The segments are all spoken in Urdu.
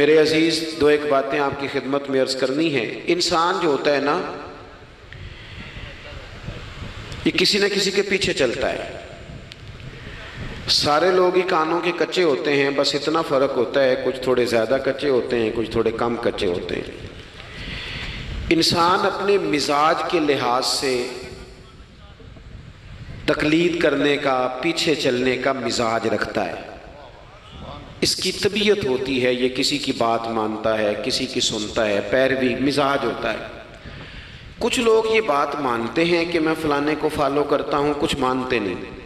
میرے عزیز دو ایک باتیں آپ کی خدمت میں عرض کرنی ہیں۔ انسان جو ہوتا ہے نا، یہ کسی نہ کسی کے پیچھے چلتا ہے۔ سارے لوگ ہی کانوں کے کچے ہوتے ہیں، بس اتنا فرق ہوتا ہے، کچھ تھوڑے زیادہ کچے ہوتے ہیں، کچھ تھوڑے کم کچے ہوتے ہیں۔ انسان اپنے مزاج کے لحاظ سے تقلید کرنے کا، پیچھے چلنے کا مزاج رکھتا ہے۔ اس کی طبیعت ہوتی ہے، یہ کسی کی بات مانتا ہے، کسی کی سنتا ہے، پیروی مزاج ہوتا ہے۔ کچھ لوگ یہ بات مانتے ہیں کہ میں فلانے کو فالو کرتا ہوں، کچھ مانتے نہیں،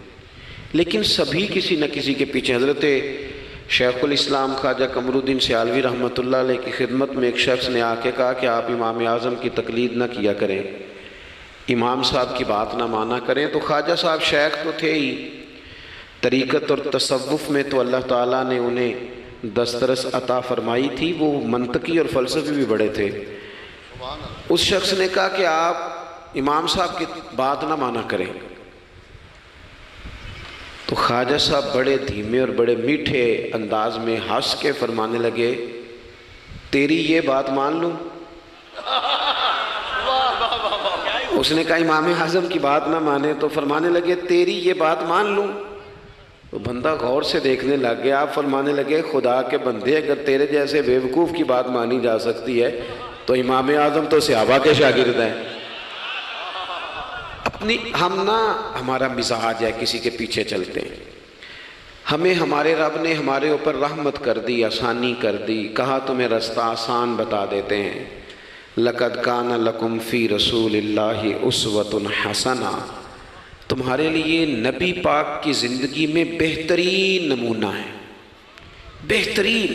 لیکن سبھی کسی نہ کسی کے پیچھے۔ حضرت شیخ الاسلام خواجہ قمر الدین سیالوی رحمۃ اللہ علیہ کی خدمت میں ایک شخص نے آ کے کہا کہ آپ امام اعظم کی تقلید نہ کیا کریں، امام صاحب کی بات نہ مانا کریں۔ تو خواجہ صاحب شیخ تو تھے ہی، طریقت اور تصوف میں تو اللہ تعالیٰ نے انہیں دسترس عطا فرمائی تھی، وہ منطقی اور فلسفی بھی بڑے تھے۔ اس شخص نے کہا کہ آپ امام صاحب کی بات نہ مانا کریں۔ تو خواجہ صاحب بڑے دھیمے اور بڑے میٹھے انداز میں ہنس کے فرمانے لگے، تیری یہ بات مان لوں؟ اس نے کہا امام اعظم کی بات نہ مانے، تو فرمانے لگے تیری یہ بات مان لوں؟ تو بندہ غور سے دیکھنے لگ گیا، آپ فرمانے لگے خدا کے بندے، اگر تیرے جیسے بیوقوف کی بات مانی جا سکتی ہے تو امام اعظم تو صحابہ کے شاگرد ہیں۔ ہمارا مزاج ہے، کسی کے پیچھے چلتے ہیں۔ ہمیں ہمارے رب نے ہمارے اوپر رحمت کر دی، آسانی کر دی، کہا تمہیں رستہ آسان بتا دیتے ہیں۔ لَقَدْ كَانَ لَكُمْ فِي رَسُولِ اللَّهِ أُسْوَةٌ حَسَنَةٌ، تمہارے لیے نبی پاک کی زندگی میں بہترین نمونہ ہے، بہترین۔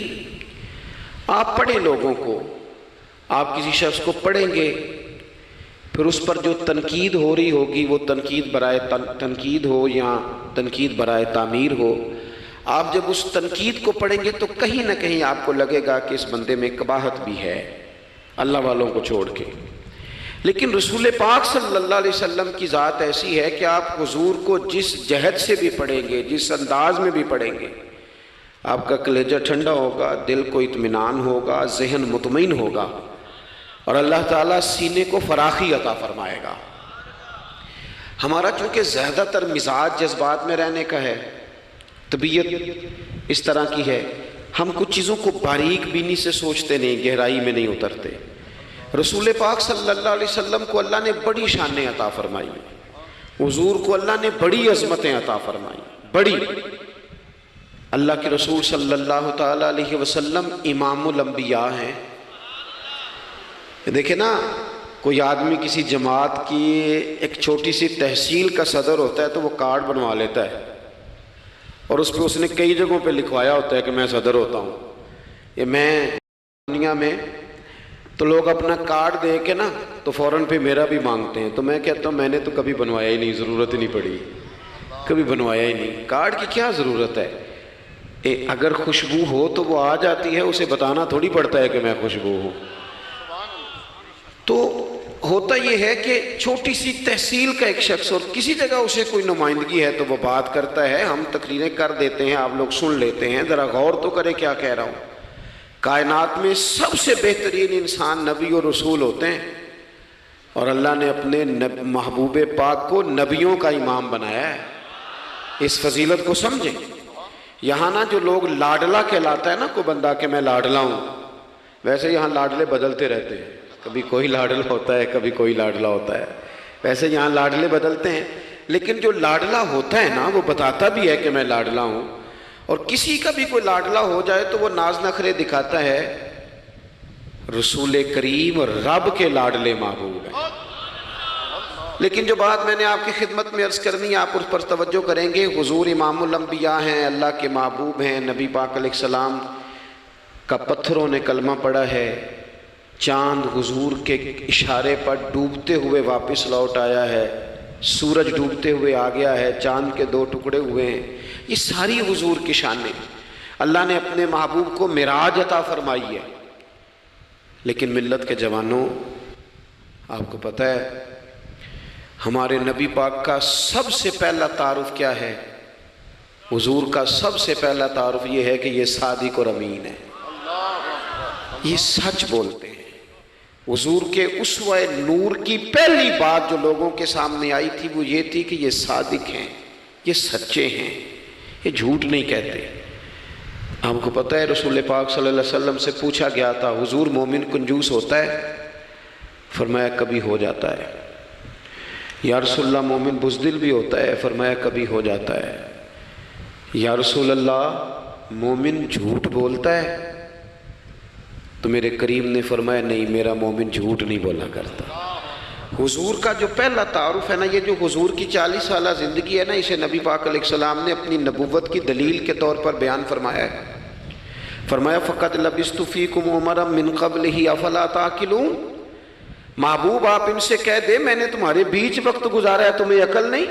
آپ پڑھیں لوگوں کو، آپ کسی شخص کو پڑھیں گے، پھر اس پر جو تنقید ہو رہی ہوگی وہ تنقید برائے تنقید ہو یا تنقید برائے تعمیر ہو، آپ جب اس تنقید کو پڑھیں گے تو کہیں نہ کہیں آپ کو لگے گا کہ اس بندے میں قباحت بھی ہے، اللہ والوں کو چھوڑ کے۔ لیکن رسول پاک صلی اللہ علیہ وسلم کی ذات ایسی ہے کہ آپ حضور کو جس جہد سے بھی پڑھیں گے، جس انداز میں بھی پڑھیں گے، آپ کا کلیجہ ٹھنڈا ہوگا، دل کو اطمینان ہوگا، ذہن مطمئن ہوگا، اور اللہ تعالیٰ سینے کو فراخی عطا فرمائے گا۔ ہمارا چونکہ زیادہ تر مزاج جذبات میں رہنے کا ہے، طبیعت اس طرح کی ہے، ہم کچھ چیزوں کو باریک بینی سے سوچتے نہیں، گہرائی میں نہیں اترتے۔ رسول پاک صلی اللہ علیہ وسلم کو اللہ نے بڑی شانیں عطا فرمائی، حضور کو اللہ نے بڑی عظمتیں عطا فرمائی، بڑی۔ اللہ کے رسول صلی اللہ تعالیٰ علیہ وسلم امام الانبیاء ہیں۔ دیکھیں نا، کوئی آدمی کسی جماعت کی ایک چھوٹی سی تحصیل کا صدر ہوتا ہے تو وہ کارڈ بنوا لیتا ہے، اور اس پہ اس نے کئی جگہوں پہ لکھوایا ہوتا ہے کہ میں صدر ہوتا ہوں، یہ میں دنیا میں۔ تو لوگ اپنا کارڈ دے کے نا تو فوراً پہ میرا بھی مانگتے ہیں، تو میں کہتا ہوں میں نے تو کبھی بنوایا ہی نہیں، ضرورت ہی نہیں پڑی، کبھی بنوایا ہی نہیں، کارڈ کی کیا ضرورت ہے؟ اگر خوشبو ہو تو وہ آ جاتی ہے، اسے بتانا تھوڑی پڑتا ہے کہ میں خوشبو ہوں۔ تو ہوتا یہ ہے کہ چھوٹی سی تحصیل کا ایک شخص اور کسی جگہ اسے کوئی نمائندگی ہے تو وہ بات کرتا ہے، ہم تقریریں کر دیتے ہیں، آپ لوگ سن لیتے ہیں، ذرا غور تو کریں کیا کہہ رہا ہوں۔ کائنات میں سب سے بہترین انسان نبی اور رسول ہوتے ہیں، اور اللہ نے اپنے محبوب پاک کو نبیوں کا امام بنایا ہے۔ اس فضیلت کو سمجھیں۔ یہاں نا جو لوگ لاڈلا کہلاتا ہے نا کوئی بندہ کہ میں لاڈلا ہوں، ویسے یہاں لاڈلے بدلتے رہتے ہیں، کبھی کوئی لاڈلا ہوتا ہے، کبھی کوئی لاڈلا ہوتا ہے، ویسے یہاں لاڈلے بدلتے ہیں، لیکن جو لاڈلا ہوتا ہے نا وہ بتاتا بھی ہے کہ میں لاڈلا ہوں۔ اور کسی کا بھی کوئی لاڈلا ہو جائے تو وہ ناز نخرے دکھاتا ہے، رسول کریم اور رب کے لاڈلے محبوب ہیں۔ لیکن جو بات میں نے آپ کی خدمت میں عرض کرنی ہے آپ اس پر توجہ کریں گے۔ حضور امام الانبیاء ہیں، اللہ کے محبوب ہیں، نبی پاک علیہ السلام کا پتھروں نے کلمہ پڑھا ہے، چاند حضور کے اشارے پر ڈوبتے ہوئے واپس لوٹ آیا ہے، سورج ڈوبتے ہوئے آ گیا ہے، چاند کے 2 ٹکڑے ہوئے ہیں، یہ ساری حضور کی شانیں۔ اللہ نے اپنے محبوب کو معراج عطا فرمائی ہے۔ لیکن ملت کے جوانوں، آپ کو پتہ ہے ہمارے نبی پاک کا سب سے پہلا تعارف کیا ہے؟ حضور کا سب سے پہلا تعارف یہ ہے کہ یہ صادق اور امین ہے۔ یہ سچ بولتے ہیں۔ حضور کے اسوہ نور کی پہلی بات جو لوگوں کے سامنے آئی تھی وہ یہ تھی کہ یہ صادق ہیں، یہ سچے ہیں، یہ جھوٹ نہیں کہتے۔ آپ کو پتہ ہے رسول پاک صلی اللہ علیہ وسلم سے پوچھا گیا تھا حضور مومن کنجوس ہوتا ہے؟ فرمایا کبھی ہو جاتا ہے۔ یا رسول اللہ مومن بزدل بھی ہوتا ہے؟ فرمایا کبھی ہو جاتا ہے۔ یا رسول اللہ مومن جھوٹ بولتا ہے؟ تو میرے کریم نے فرمایا نہیں، میرا مومن جھوٹ نہیں بولا کرتا۔ حضور کا جو پہلا تعارف ہے نا، یہ جو حضور کی 40 سالہ زندگی ہے نا، اسے نبی پاک علیہ السلام نے اپنی نبوت کی دلیل کے طور پر بیان فرمایا ہے۔ فرمایا فَقَدْ لَبِثْتُ فِيكُمْ عُمَرًا مِّن قَبْلِهِ أَفَلَا تَعْقِلُونَ۔ محبوب آپ ان سے کہہ دے میں نے تمہارے بیچ وقت گزارا ہے، تمہیں عقل نہیں؟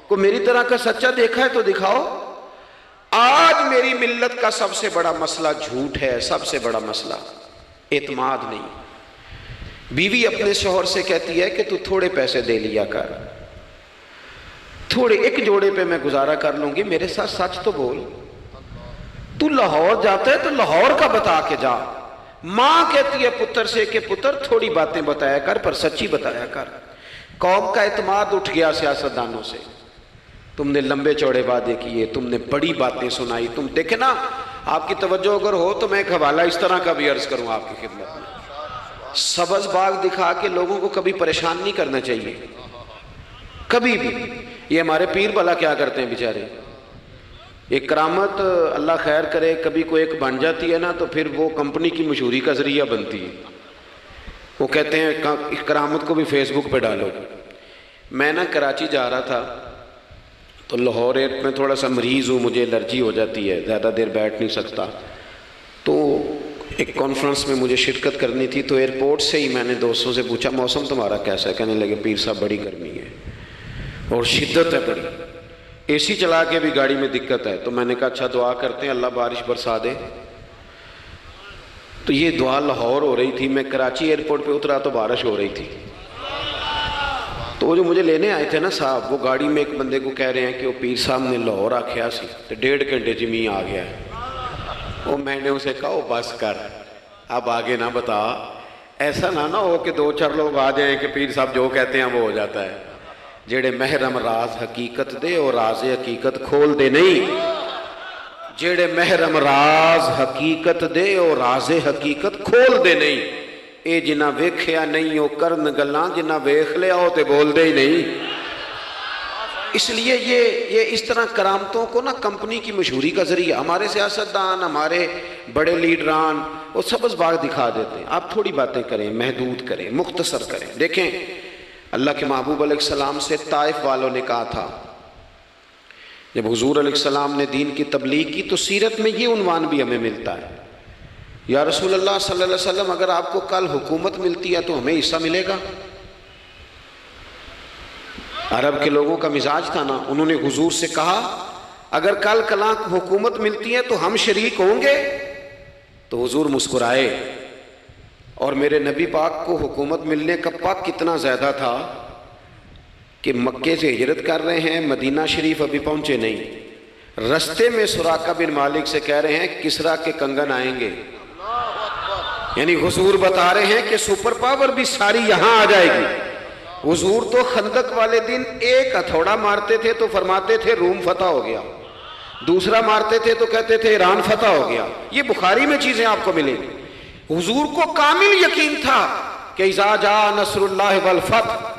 کوئی میری طرح کا سچا دیکھا ہے تو دکھاؤ۔ آج میری ملت کا سب سے بڑا مسئلہ جھوٹ ہے، سب سے بڑا مسئلہ اعتماد نہیں۔ بیوی اپنے شوہر سے کہتی ہے کہ تو تھوڑے پیسے دے لیا کر، تھوڑے ایک جوڑے پہ میں گزارا کر لوں گی، میرے ساتھ سچ تو بول۔ تو لاہور جاتا ہے تو لاہور کا بتا کے جا۔ ماں کہتی ہے پتر سے کہ پتر تھوڑی باتیں بتایا کر پر سچی بتایا کر۔ قوم کا اعتماد اٹھ گیا سیاستدانوں سے، تم نے لمبے چوڑے وعدے کیے، تم نے بڑی باتیں سنائی۔ تم دیکھیں نا، آپ کی توجہ اگر ہو تو میں ایک حوالہ اس طرح کا بھی عرض کروں آپ کی خدمت میں۔ سبز باغ دکھا کے لوگوں کو کبھی پریشان نہیں کرنا چاہیے، کبھی بھی۔ یہ ہمارے پیر بھلا کیا کرتے ہیں بیچارے، ایک کرامت اللہ خیر کرے کبھی کوئی ایک بن جاتی ہے نا تو پھر وہ کمپنی کی مشہوری کا ذریعہ بنتی ہے۔ وہ کہتے ہیں اس کرامت کو بھی فیس بک پہ ڈالو۔ میں نا کراچی جا رہا تھا تو لاہور میں تھوڑا سا مریض ہوں، مجھے الرجی ہو جاتی ہے، زیادہ دیر بیٹھ نہیں سکتا، تو ایک کانفرنس میں مجھے شرکت کرنی تھی۔ تو ایئرپورٹ سے ہی میں نے دوستوں سے پوچھا موسم تمہارا کیسا ہے؟ کہنے لگے پیر صاحب بڑی گرمی ہے اور شدت ہے بڑی، اے سی چلا کے بھی گاڑی میں دقت ہے۔ تو میں نے کہا اچھا دعا کرتے ہیں اللہ بارش برسا دے۔ تو یہ دعا لاہور ہو رہی تھی، میں کراچی ایئرپورٹ پہ اترا تو بارش ہو رہی تھی۔ تو وہ جو مجھے لینے آئے تھے نا صاحب، وہ گاڑی میں ایک بندے کو کہہ رہے ہیں کہ وہ پیر صاحب نے لاہور آکھیا سی تو 1.5 گھنٹے جمی آ گیا ہے۔ وہ میں نے اسے کہا وہ بس کر، اب آگے نہ بتا، ایسا نہ ہو کہ 2-4 لوگ آ جائیں کہ پیر صاحب جو کہتے ہیں وہ ہو جاتا ہے۔ جیڑے محرم راز حقیقت دے اور راز حقیقت کھول دے نہیں، جیڑے محرم راز حقیقت دے اور راز حقیقت کھول دے نہیں، اے جنہ ویکھیا نہیں او کرن گلاں، جنہ ویکھ لیا ہو تے بول دے ہی نہیں۔ اس لیے یہ اس طرح کرامتوں کو نا کمپنی کی مشہوری کا ذریعہ، ہمارے سیاستدان، ہمارے بڑے لیڈران وہ سبز باغ دکھا دیتے ہیں۔ آپ تھوڑی باتیں کریں، محدود کریں، مختصر کریں۔ دیکھیں اللہ کے محبوب علیہ السلام سے طائف والوں نے کہا تھا، جب حضور علیہ السلام نے دین کی تبلیغ کی تو سیرت میں یہ عنوان بھی ہمیں ملتا ہے، یا رسول اللہ صلی اللہ علیہ وسلم اگر آپ کو کل حکومت ملتی ہے تو ہمیں حصہ ملے گا؟ عرب کے لوگوں کا مزاج تھا نا، انہوں نے حضور سے کہا اگر کل کلاں حکومت ملتی ہے تو ہم شریک ہوں گے؟ تو حضور مسکرائے، اور میرے نبی پاک کو حکومت ملنے کا پاک کتنا زیادہ تھا کہ مکے سے ہجرت کر رہے ہیں، مدینہ شریف ابھی پہنچے نہیں، رستے میں سراقہ بن مالک سے کہہ رہے ہیں کسرا کے کنگن آئیں گے، یعنی حضور بتا رہے ہیں کہ سپر پاور بھی ساری یہاں آ جائے گی۔ حضور تو خندق والے دن ایک ہتھوڑا مارتے تھے تو فرماتے تھے روم فتح ہو گیا، دوسرا مارتے تھے تو کہتے تھے ایران فتح ہو گیا۔ یہ بخاری میں چیزیں آپ کو ملیں گی۔ حضور کو کامل یقین تھا کہ اذا جاء نصر اللہ والفتح،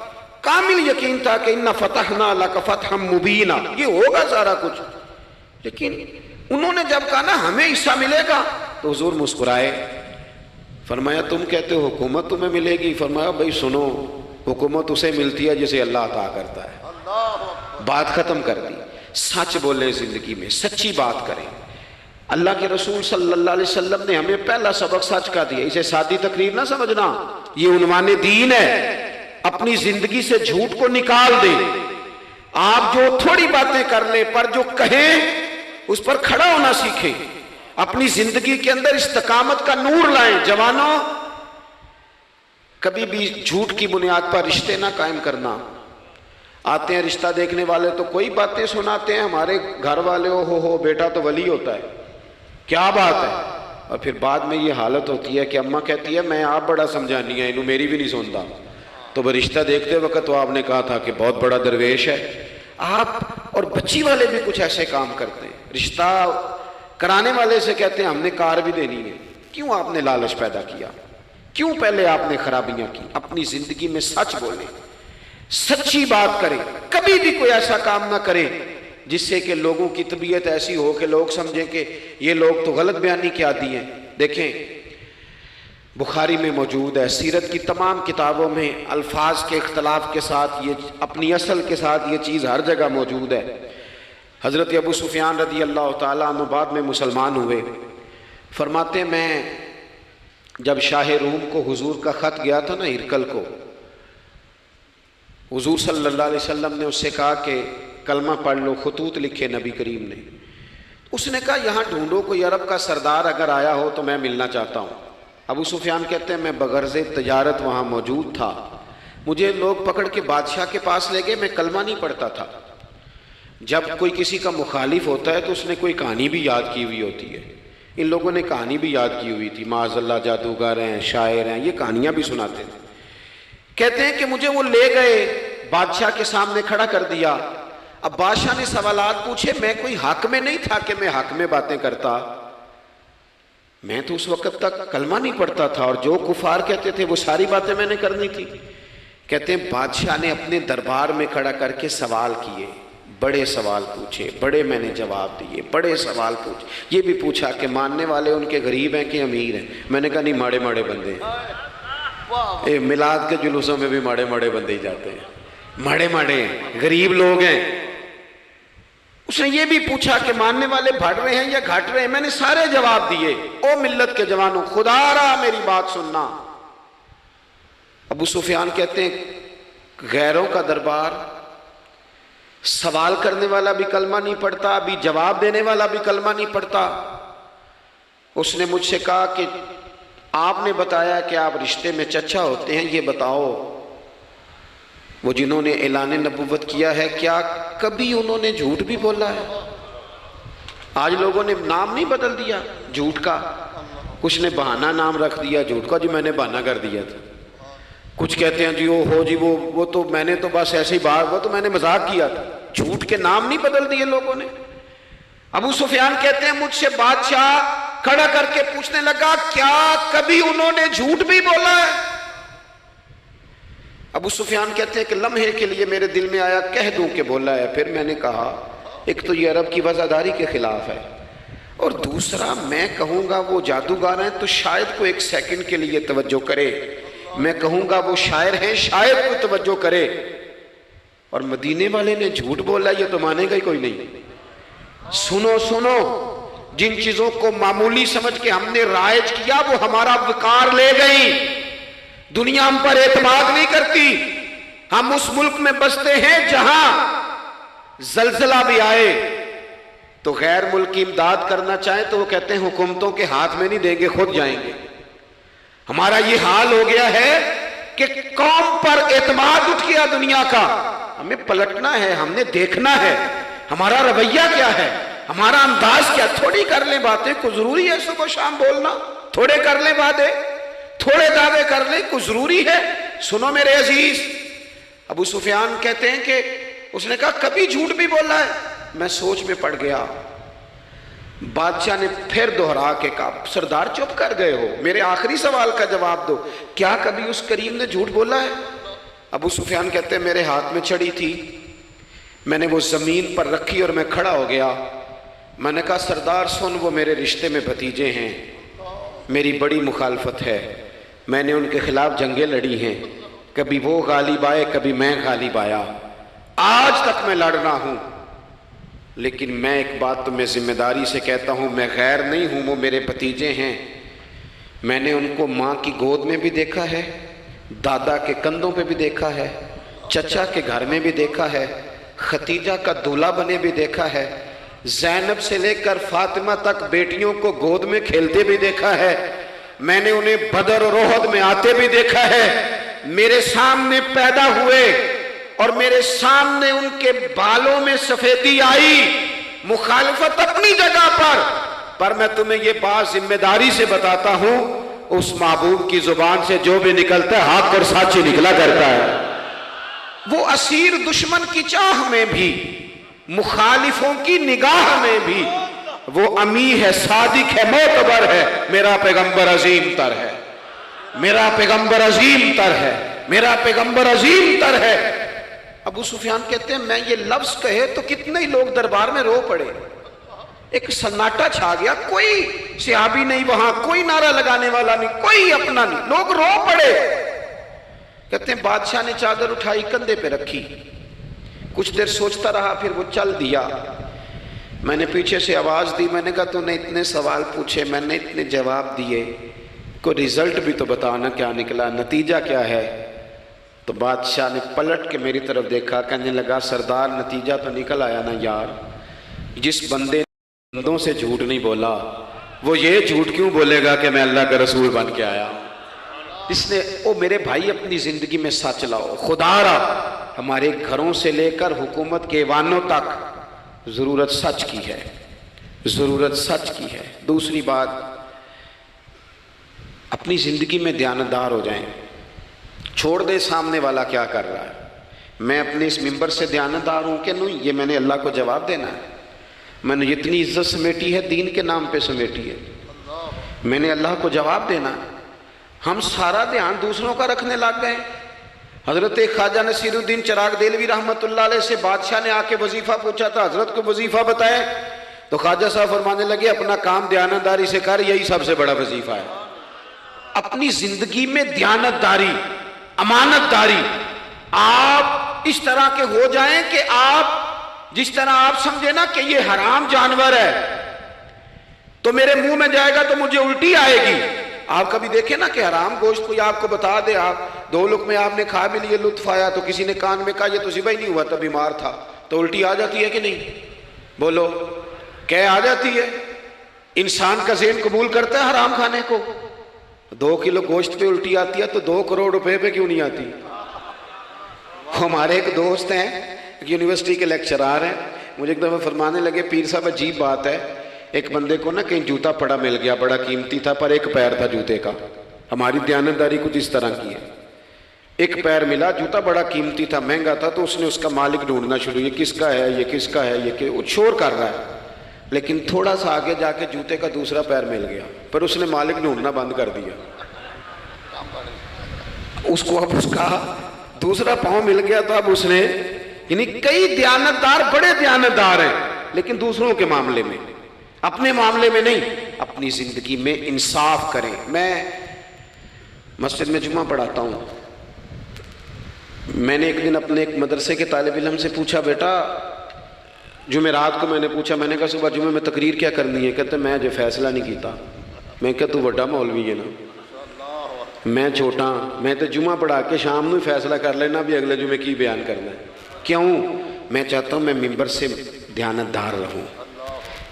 کامل یقین تھا کہ ان فتحنا لک فتحا مبینا، یہ ہوگا سارا کچھ۔ لیکن انہوں نے جب کہا نا ہمیں حصہ ملے گا تو حضور مسکرائے، فرمایا تم کہتے ہو حکومت تمہیں ملے گی؟ فرمایا بھائی سنو، حکومت اسے ملتی ہے جسے اللہ عطا کرتا ہے۔ بات ختم کر دی۔ سچ بولیں زندگی میں، سچی بات کریں۔ اللہ کے رسول صلی اللہ علیہ وسلم نے ہمیں پہلا سبق سچ کا دیا، اسے سادی تقریر نہ سمجھنا، یہ عنوان دین ہے۔ اپنی زندگی سے جھوٹ کو نکال دیں۔ آپ جو تھوڑی باتیں کر لیں پر جو کہیں اس پر کھڑا ہونا سیکھیں، اپنی زندگی کے اندر استقامت کا نور لائیں۔ جوانوں، کبھی بھی جھوٹ کی بنیاد پر رشتے نہ قائم کرنا۔ آتے ہیں رشتہ دیکھنے والے تو کوئی باتیں سناتے ہیں، ہمارے گھر والے ہو بیٹا تو ولی ہوتا ہے، کیا بات ہے؟ اور پھر بعد میں یہ حالت ہوتی ہے کہ اماں کہتی ہے میں آپ بڑا سمجھانی ہے انہوں میری بھی نہیں سنتا، تو وہ رشتہ دیکھتے وقت تو آپ نے کہا تھا کہ بہت بڑا درویش ہے آپ. اور بچی والے بھی کچھ ایسے کام کرتے ہیں، رشتہ کرانے والے سے کہتے ہیں ہم نے کار بھی دینی ہے. کیوں آپ نے لالچ پیدا کیا؟ کیوں پہلے آپ نے خرابیاں کی؟ اپنی زندگی میں سچ بولیں، سچی بات کریں، کبھی بھی کوئی ایسا کام نہ کریں جس سے کہ لوگوں کی طبیعت ایسی ہو کہ لوگ سمجھیں کہ یہ لوگ تو غلط بیانی کے عادی ہیں. دیکھیں بخاری میں موجود ہے، سیرت کی تمام کتابوں میں الفاظ کے اختلاف کے ساتھ یہ اپنی اصل کے ساتھ یہ چیز ہر جگہ موجود ہے. حضرت ابو سفیان رضی اللہ تعالیٰ عنہ بعد میں مسلمان ہوئے. فرماتے ہیں میں جب شاہ روم کو حضور کا خط گیا تھا نا ہرقل کو، حضور صلی اللہ علیہ وسلم نے اس سے کہا کہ کلمہ پڑھ لو، خطوط لکھے نبی کریم نے. اس نے کہا یہاں ڈھونڈو کوئی عرب کا سردار اگر آیا ہو تو میں ملنا چاہتا ہوں. ابو سفیان کہتے ہیں میں بغرض تجارت وہاں موجود تھا، مجھے لوگ پکڑ کے بادشاہ کے پاس لے گئے، میں کلمہ نہیں پڑھتا تھا. جب کوئی کسی کا مخالف ہوتا ہے تو اس نے کوئی کہانی بھی یاد کی ہوئی ہوتی ہے. ان لوگوں نے کہانی بھی یاد کی ہوئی تھی، معاذ اللہ جادوگر ہیں، شاعر ہیں، یہ کہانیاں بھی سناتے تھے. کہتے ہیں کہ مجھے وہ لے گئے، بادشاہ کے سامنے کھڑا کر دیا. اب بادشاہ نے سوالات پوچھے، میں کوئی حق میں نہیں تھا کہ میں حق میں باتیں کرتا، میں تو اس وقت تک کلمہ نہیں پڑھتا تھا اور جو کفار کہتے تھے وہ ساری باتیں میں نے کرنی تھی. کہتے ہیں بادشاہ نے اپنے دربار میں کھڑا کر کے سوال کیے، بڑے سوال پوچھے، بڑے میں نے جواب دیے، بڑے سوال پوچھے. یہ بھی پوچھا کہ ماننے والے ان کے غریب ہیں کہ امیر ہیں؟ میں نے کہا نہیں، ماڑے ماڑے بندے ہیں. میلاد کے جلوسوں میں بھی ماڑے ماڑے بندے ہی جاتے ہیں، ماڑے ماڑے ہیں، غریب لوگ ہیں. اس نے یہ بھی پوچھا کہ ماننے والے بڑھ رہے ہیں یا گھٹ رہے ہیں؟ میں نے سارے جواب دیے. او ملت کے جوانوں، خدا را میری بات سننا. ابو سفیان کہتے ہیں غیروں کا دربار، سوال کرنے والا بھی کلمہ نہیں پڑھتا، ابھی جواب دینے والا بھی کلمہ نہیں پڑھتا. اس نے مجھ سے کہا کہ آپ نے بتایا کہ آپ رشتے میں چچا ہوتے ہیں، یہ بتاؤ وہ جنہوں نے اعلان نبوت کیا ہے کیا کبھی انہوں نے جھوٹ بھی بولا ہے؟ آج لوگوں نے نام نہیں بدل دیا جھوٹ کا، کچھ نے بہانہ نام رکھ دیا جھوٹ کا، جی میں نے بہانہ کر دیا تھا. کچھ کہتے ہیں جی وہ تو میں نے تو بس ایسے ہی بات، وہ تو میں نے مذاق کیا تھا. جھوٹ کے نام نہیں بدل دیے لوگوں نے. ابو سفیان کہتے ہیں مجھ سے بادشاہ کھڑا کر کے پوچھنے لگا کیا کبھی انہوں نے جھوٹ بھی بولا ہے؟ ابو سفیان کہتے ہیں کہ لمحے کے لیے میرے دل میں آیا کہہ دوں کہ بولا ہے. پھر میں نے کہا ایک تو یہ عرب کی وفاداری کے خلاف ہے، اور دوسرا میں کہوں گا وہ جادوگر ہیں تو شاید کو ایک سیکنڈ کے لیے توجہ کرے، میں کہوں گا وہ شاعر ہیں شاید کو توجہ کرے، اور مدینے والے نے جھوٹ بولا یہ تو مانے گا ہی کوئی نہیں. سنو سنو، جن چیزوں کو معمولی سمجھ کے ہم نے رائج کیا وہ ہمارا وقار لے گئی. دنیا ہم پر اعتماد نہیں کرتی. ہم اس ملک میں بستے ہیں جہاں زلزلہ بھی آئے تو غیر ملکی امداد کرنا چاہیں تو وہ کہتے ہیں حکومتوں کے ہاتھ میں نہیں دیں گے، خود جائیں گے. ہمارا یہ حال ہو گیا ہے کہ قوم پر اعتماد اٹھ گیا دنیا کا. ہمیں پلٹنا ہے، ہم نے دیکھنا ہے ہمارا رویہ کیا ہے، ہمارا انداز کیا. تھوڑی کر لیں باتیں، کوئی ضروری ہے صبح شام بولنا؟ تھوڑے کر لیں باتیں، تھوڑے دعوے کر لیں، کوئی ضروری ہے؟ سنو میرے عزیز، ابو سفیان کہتے ہیں کہ اس نے کہا کبھی جھوٹ بھی بولا ہے؟ میں سوچ میں پڑ گیا. بادشاہ نے پھر دوہرا کے کہا سردار چپ کر گئے ہو، میرے آخری سوال کا جواب دو، کیا کبھی اس کریم نے جھوٹ بولا ہے؟ ابو سفیان کہتے ہیں میرے ہاتھ میں چھڑی تھی، میں نے وہ زمین پر رکھی اور میں کھڑا ہو گیا. میں نے کہا سردار سن، وہ میرے رشتے میں بھتیجے ہیں، میری بڑی مخالفت ہے، میں نے ان کے خلاف جنگیں لڑی ہیں، کبھی وہ غالب آئے کبھی میں غالب آیا، آج تک میں لڑ رہا ہوں. لیکن میں ایک بات تمہیں ذمہ داری سے کہتا ہوں، میں غیر نہیں ہوں، وہ میرے بھتیجے ہیں. میں نے ان کو ماں کی گود میں بھی دیکھا ہے، دادا کے کندھوں پہ بھی دیکھا ہے، چچا کے گھر میں بھی دیکھا ہے، ختیجہ کا دولہا بنے بھی دیکھا ہے، زینب سے لے کر فاطمہ تک بیٹیوں کو گود میں کھیلتے بھی دیکھا ہے، میں نے انہیں بدر اور احد میں آتے بھی دیکھا ہے. میرے سامنے پیدا ہوئے اور میرے سامنے ان کے بالوں میں سفیدی آئی. مخالفت اپنی جگہ پر میں تمہیں یہ بات ذمہ داری سے بتاتا ہوں، اس محبوب کی زبان سے جو بھی نکلتا ہے حق اور سچ ہی نکلا کرتا ہے۔ وہ اسیر دشمن کی چاہ میں بھی، مخالفوں کی نگاہ میں بھی، وہ امی ہے، صادق ہے، معتبر ہے، میرا پیغمبر عظیم تر ہے، میرا پیغمبر عظیم تر ہے، میرا پیغمبر عظیم تر ہے۔ ابو سفیان کہتے ہیں میں یہ لفظ کہے تو کتنے ہی لوگ دربار میں رو پڑے، ایک سناٹا چھا گیا، کوئی صحابی نہیں وہاں، کوئی نعرہ لگانے والا نہیں، کوئی اپنا نہیں، لوگ رو پڑے۔ کہتے ہیں بادشاہ نے چادر اٹھائی کندھے پہ رکھی، کچھ دیر سوچتا رہا، پھر وہ چل دیا۔ میں نے پیچھے سے آواز دی، میں نے کہا تو نے اتنے سوال پوچھے، میں نے اتنے جواب دیے، کوئی رزلٹ بھی تو بتانا کیا نکلا، نتیجہ کیا ہے؟ تو بادشاہ نے پلٹ کے میری طرف دیکھا، کہنے لگا سردار نتیجہ تو نکل آیا نا یار، جس بندے بندوں سے جھوٹ نہیں بولا وہ یہ جھوٹ کیوں بولے گا کہ میں اللہ کا رسول بن کے آیا؟ اس نے او میرے بھائی اپنی زندگی میں سچ لاؤ، خدا را ہمارے گھروں سے لے کر حکومت کے ایوانوں تک ضرورت سچ کی ہے، ضرورت سچ کی ہے۔ دوسری بات، اپنی زندگی میں دیانتدار ہو جائیں، چھوڑ دے سامنے والا کیا کر رہا ہے، میں اپنے اس ممبر سے دیانتدار ہوں کہ نہیں، یہ میں نے اللہ کو جواب دینا ہے۔ میں نے جتنی عزت سمیٹی ہے دین کے نام پہ سمیٹی ہے، میں نے اللہ کو جواب دینا ہے۔ ہم سارا دھیان دوسروں کا رکھنے لگ گئے۔ حضرت خواجہ نصیر الدین چراغ دہلوی رحمۃ اللہ علیہ سے بادشاہ نے آ کے وظیفہ پوچھا تھا، حضرت کو وظیفہ بتائے تو خواجہ صاحب فرمانے لگے اپنا کام دیانتداری سے کر، یہی سب سے بڑا وظیفہ ہے۔ اپنی زندگی میں دیانتداری، امانت داری، آپ اس طرح کے ہو جائیں کہ آپ جس طرح آپ سمجھے نا کہ یہ حرام جانور ہے تو میرے منہ میں جائے گا تو مجھے الٹی آئے گی۔ آپ کبھی دیکھیں نا کہ حرام گوشت کوئی آپ کو بتا دے، آپ دو لقمے آپ نے کھا بھی لیے، لطف آیا، تو کسی نے کان میں کہا یہ تو ذبح نہیں ہوا تھا، بیمار تھا، تو الٹی آ جاتی ہے کہ نہیں؟ بولو کہ آ جاتی ہے؟ انسان کا ذہن قبول کرتا ہے حرام کھانے کو؟ 2 کلو گوشت پہ الٹی آتی ہے تو 2 کروڑ روپے پہ کیوں نہیں آتی؟ ہمارے ایک دوست ہیں، یونیورسٹی کے لیکچرار ہیں، مجھے ایک دفعہ فرمانے لگے پیر صاحب عجیب بات ہے، ایک بندے کو نا کہیں جوتا پڑا مل گیا، بڑا قیمتی تھا پر ایک پیر تھا جوتے کا۔ ہماری دیانتداری کچھ اس طرح کی ہے، ایک پیر ملا، جوتا بڑا قیمتی تھا، مہنگا تھا، تو اس نے اس کا مالک ڈھونڈنا شروع، یہ کس کا ہے، یہ کس کا ہے، یہ کہ وہ شور کر رہا ہے، لیکن تھوڑا سا آگے جا کے جوتے کا دوسرا پیر مل گیا، پر اس نے مالک ڈھونڈنا بند کر دیا۔ اس کو اب اس کا دوسرا پاؤں مل گیا تو اب اس نے، یعنی کئی دیانتدار بڑے دیانتدار ہیں لیکن دوسروں کے معاملے میں، اپنے معاملے میں نہیں، اپنی زندگی میں انصاف کریں۔ میں مسجد میں جمعہ پڑھاتا ہوں، میں نے ایک دن اپنے ایک مدرسے کے طالب علم سے پوچھا، بیٹا جمعرات کو میں نے پوچھا، میں نے کہا صبح جمعہ میں تقریر کیا کرنی ہے؟ کہتے میں جو فیصلہ نہیں کیتا۔ میں کہا تو بڑا مولوی ہے نا، میں چھوٹا، میں تو جمعہ پڑھا کے شام میں فیصلہ کر لینا بھی اگلے جمعے کی بیان کرنا ہے۔ کیوں؟ میں چاہتا ہوں میں ممبر سے دیانتدار رہوں،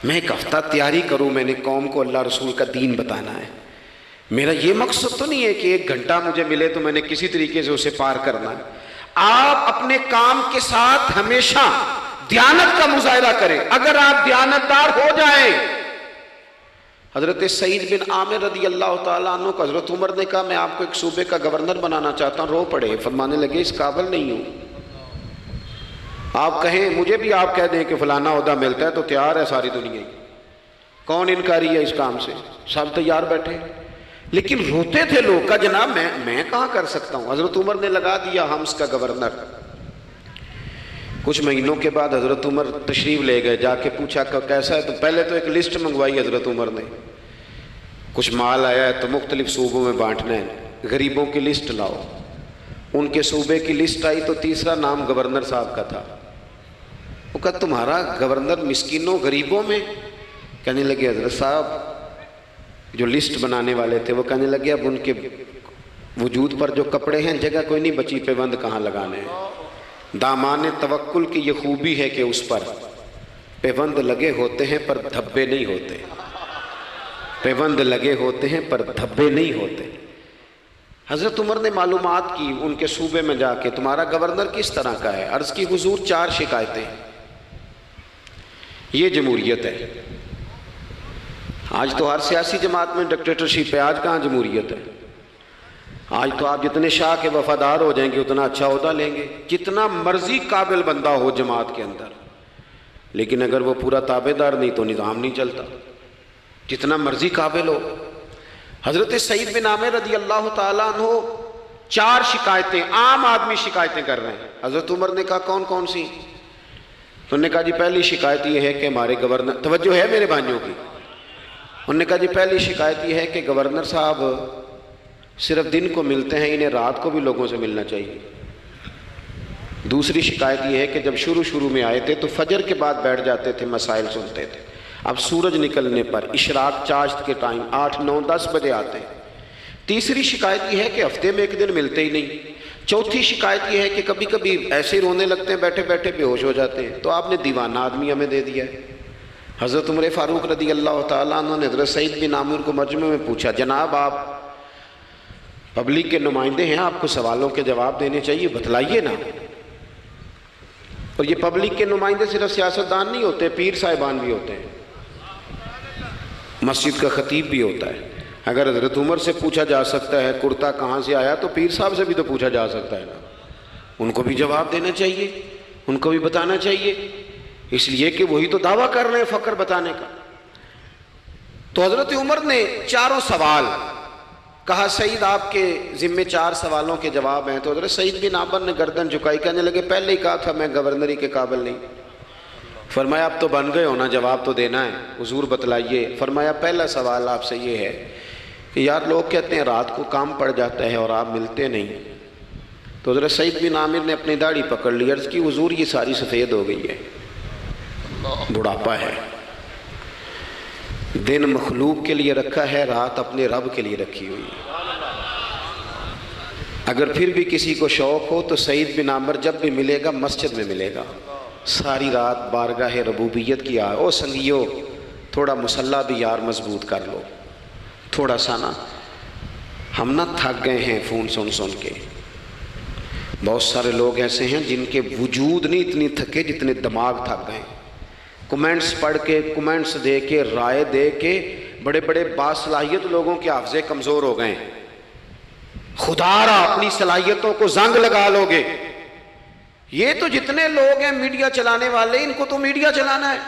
میں ایک ہفتہ تیاری کروں، میں نے قوم کو اللہ رسول کا دین بتانا ہے۔ میرا یہ مقصد تو نہیں ہے کہ 1 گھنٹہ مجھے ملے تو میں نے کسی طریقے سے اسے پار کرنا ہے۔ آپ اپنے کام کے ساتھ ہمیشہ دیانت کا مظاہرہ کریں۔ اگر آپ دیانتدار ہو جائیں، حضرت سعید بن عامر رضی اللہ تعالیٰ عنہ کو حضرت عمر نے کہا میں آپ کو ایک صوبے کا گورنر بنانا چاہتا ہوں، رو پڑے، فرمانے لگے اس قابل نہیں ہوں۔ آپ کہیں، مجھے بھی آپ کہہ دیں کہ فلانا عہدہ ملتا ہے تو تیار ہے ساری دنیا، کون انکاری ہے اس کام سے، سب تیار بیٹھے، لیکن روتے تھے لوگ کا جناب میں کہاں کر سکتا ہوں۔ حضرت عمر نے لگا دیا حمص کا گورنر۔ کچھ مہینوں کے بعد حضرت عمر تشریف لے گئے، جا کے پوچھا کہ کیسا ہے، تو پہلے تو ایک لسٹ منگوائی حضرت عمر نے، کچھ مال آیا ہے تو مختلف صوبوں میں بانٹنا ہے، غریبوں کی لسٹ لاؤ۔ ان کے صوبے کی لسٹ آئی تو تیسرا نام گورنر صاحب کا تھا۔ وہ کہا تمہارا گورنر مسکینوں غریبوں میں؟ کہنے لگے حضرت صاحب جو لسٹ بنانے والے تھے وہ کہنے لگے اب ان کے وجود پر جو کپڑے ہیں جگہ کوئی نہیں بچی، پیوند کہاں لگانے ہیں۔ دامان توکل کی یہ خوبی ہے کہ اس پر پیوند لگے ہوتے ہیں پر دھبے نہیں ہوتے، پیوند لگے ہوتے ہیں پر دھبے نہیں ہوتے۔ حضرت عمر نے معلومات کی ان کے صوبے میں جا کے، تمہارا گورنر کس طرح کا ہے؟ عرض کی حضور 4 شکایتیں، یہ جمہوریت ہے۔ آج تو ہر سیاسی جماعت میں ڈکٹیٹرشپ ہے، آج کہاں جمہوریت ہے؟ آج تو آپ جتنے شاہ کے وفادار ہو جائیں گے اتنا اچھا عہدہ لیں گے، جتنا مرضی قابل بندہ ہو جماعت کے اندر، لیکن اگر وہ پورا تابع دار نہیں تو نظام نہیں چلتا، جتنا مرضی قابل ہو۔ حضرت سعید بن عامر رضی اللہ تعالیٰ عنہ 4 شکایتیں، عام آدمی شکایتیں کر رہے ہیں۔ حضرت عمر نے کہا کون کون سی؟ انہوں نے کہا جی پہلی شکایت یہ ہے کہ ہمارے گورنر، توجہ ہے میرے بھائیوں کی، انہوں نے کہا جی پہلی شکایت یہ ہے کہ گورنر صاحب صرف دن کو ملتے ہیں، انہیں رات کو بھی لوگوں سے ملنا چاہیے۔ دوسری شکایت یہ ہے کہ جب شروع میں آئے تھے تو فجر کے بعد بیٹھ جاتے تھے، مسائل سنتے تھے، اب سورج نکلنے پر اشراق چاشت کے ٹائم 8 9 10 بجے آتے ہیں۔ تیسری شکایت یہ ہے کہ ہفتے میں ایک دن ملتے ہی نہیں۔ چوتھی شکایت یہ ہے کہ کبھی کبھی ایسے رونے لگتے ہیں، بیٹھے بیٹھے بے ہوش ہو جاتے ہیں، تو آپ نے دیوانہ آدمی ہمیں دے دیا ہے۔ حضرت عمر فاروق رضی اللہ تعالیٰ عنہ نے حضرت سعید بن عامر کو مجمع میں پوچھا، جناب آپ پبلک کے نمائندے ہیں، آپ کو سوالوں کے جواب دینے چاہیے، بتلائیے نا۔ اور یہ پبلک کے نمائندے صرف سیاستدان نہیں ہوتے، پیر صاحبان بھی ہوتے ہیں، مسجد کا خطیب بھی ہوتا ہے۔ اگر حضرت عمر سے پوچھا جا سکتا ہے کرتا کہاں سے آیا، تو پیر صاحب سے بھی تو پوچھا جا سکتا ہے نا، ان کو بھی جواب دینا چاہیے، ان کو بھی بتانا چاہیے، اس لیے کہ وہی تو دعویٰ کر رہے ہیں فقر بتانے کا۔ تو حضرت عمر نے 4 سوال کہا، سعید آپ کے ذمے 4 سوالوں کے جواب ہیں۔ تو حضرت سعید بن عامر نے گردن جھکائی، کہنے لگے پہلے ہی کہا تھا میں گورنری کے قابل نہیں۔ فرمایا اب تو بن گئے ہونا، جواب تو دینا ہے، حضور بتلائیے۔ فرمایا پہلا سوال آپ سے یہ ہے کہ یار لوگ کہتے ہیں رات کو کام پڑ جاتا ہے اور آپ ملتے نہیں۔ تو حضرت سعید بن عامر نے اپنی داڑھی پکڑ لی، عرض کی حضور یہ ساری سفید ہو گئی ہے، بڑھاپا ہے، دن مخلوق کے لیے رکھا ہے، رات اپنے رب کے لیے رکھی ہوئی ہے۔ اگر پھر بھی کسی کو شوق ہو تو سعید بن عامر جب بھی ملے گا مسجد میں ملے گا، ساری رات بارگاہ ربوبیت کی او سنگیو تھوڑا مسلح بھی یار مضبوط کر لو، تھوڑا سا نا، ہم نہ تھک گئے ہیں فون سن کے۔ بہت سارے لوگ ایسے ہیں جن کے وجود نہیں اتنی تھکے جتنے دماغ تھک گئے، کمنٹس پڑھ کے، کمنٹس دے کے، رائے دے کے، بڑے بڑے باصلاحیت لوگوں کے حافظے کمزور ہو گئے۔ خدا را اپنی صلاحیتوں کو زنگ لگا لو گے۔ یہ تو جتنے لوگ ہیں میڈیا چلانے والے، ان کو تو میڈیا چلانا ہے،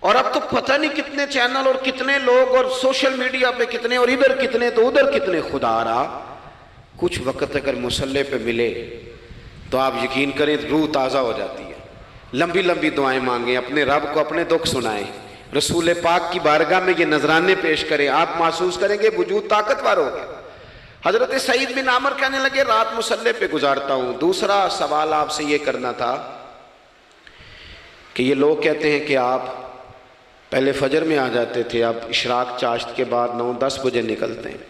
اور اب تو پتہ نہیں کتنے چینل اور کتنے لوگ اور سوشل میڈیا پہ کتنے، اور ادھر کتنے تو ادھر کتنے۔ خدا را کچھ وقت اگر مسلح پہ ملے تو آپ یقین کریں روح تازہ ہو جاتی ہے۔ لمبی لمبی دعائیں مانگیں، اپنے رب کو اپنے دکھ سنائیں، رسول پاک کی بارگاہ میں یہ نذرانے پیش کریں، آپ محسوس کریں گے وجود طاقتور ہو گیا۔ حضرت سعید بن عامر کہنے لگے رات مسلح پہ گزارتا ہوں۔ دوسرا سوال آپ سے یہ کرنا تھا کہ یہ لوگ کہتے ہیں کہ آپ پہلے فجر میں آ جاتے تھے، اب اشراق چاشت کے بعد 9 10 بجے نکلتے ہیں۔